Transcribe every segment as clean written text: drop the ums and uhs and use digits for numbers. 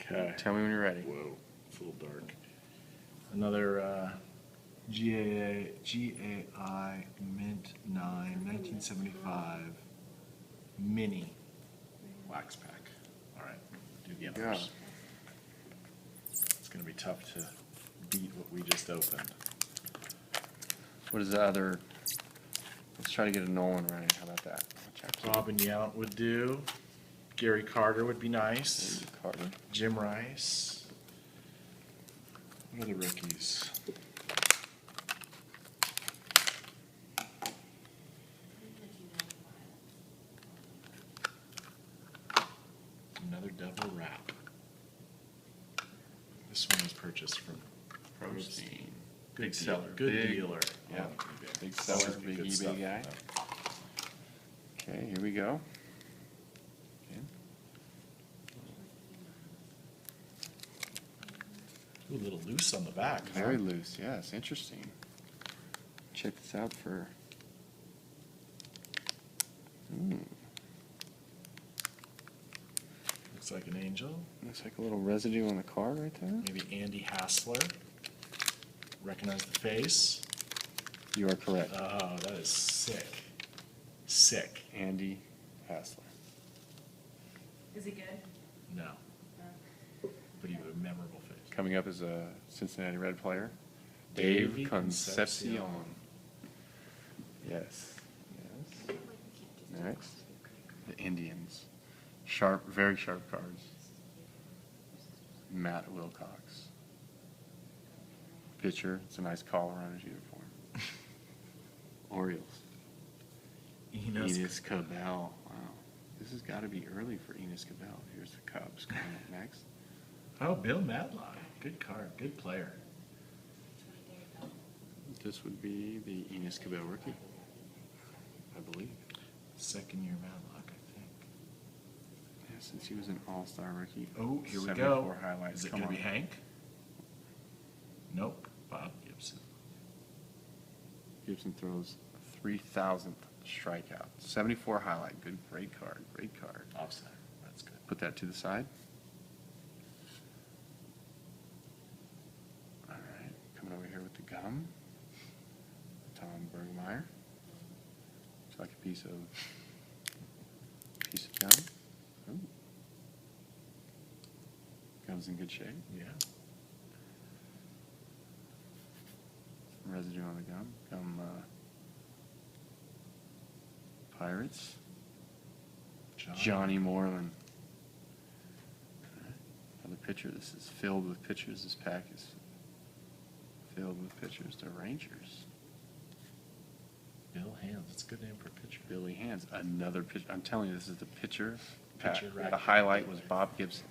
Okay. Tell me when you're ready. Whoa, it's a little dark. Another GAI Mint 9 1975 mini wax pack. All right, do the Yeah. others. It's going to be tough to beat what we just opened. What is the other? Let's try to get a Nolan right. How about that? Bob and Yount would do. Gary Carter would be nice. Carter. Jim Rice. What are the rookies? Another double wrap. This one was purchased from Prostein. Good Big seller. Good Big- dealer. yeah, big Always seller, be big good eBay stuff. guy. Okay, here we go. Okay. Ooh, a little loose on the back. huh? Very loose, yes, interesting. Check this out for. Looks like an angel. Looks like a little residue on the card right there. Maybe Andy Hassler. Recognize the face. You are correct. Oh, that is sick. Sick. Andy Hassler. Is he good? No. But you have a memorable face. Coming up is a Cincinnati Red player, Dave Dave Concepcion. Concepcion. Yes. Yes. Next, the Indians. Sharp, very sharp cards. Matt Wilcox. Pitcher. It's a nice collar on his uniform. Orioles. Enos Cabell. Wow. This has got to be early for Enos Cabell. Here's the Cubs coming up next. Oh, Bill Matlock. Good card. Good player. This would be the Enos Cabell rookie, I believe. Second year Matlock, I think. Yeah, since he was an all-star rookie. Oh, here we 74 go. highlights. Is it Come going to on. be Hank? Nope. Bob Gibson. Gibson throws 3,000th strikeout. 74 highlight. Good, great card. Great card. Offside. That's good. Put that to the side. All right, coming over here with the gum. Tom Bergmeyer. It's like a piece of gum. Ooh. Gum's in good shape. Yeah. Residue on the gum. Gum Pirates. Johnny Moreland. Another pitcher. This is filled with pitchers. This pack is filled with pitchers. The Rangers. Bill Hands. That's a good name for a pitcher. Billy Hands. Another pitcher. I'm telling you, this is the pitcher pack. Pitcher rack. The highlight was Bob Gibson.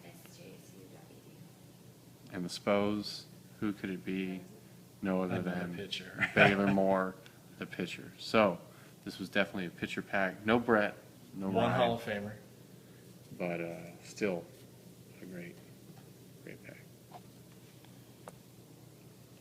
And the Spos, who could it be? No other Another than pitcher. Baylor Moore, the pitcher. So, this was definitely a pitcher pack. No Brett, no One Ryan, Hall of Famer. but still a great pack.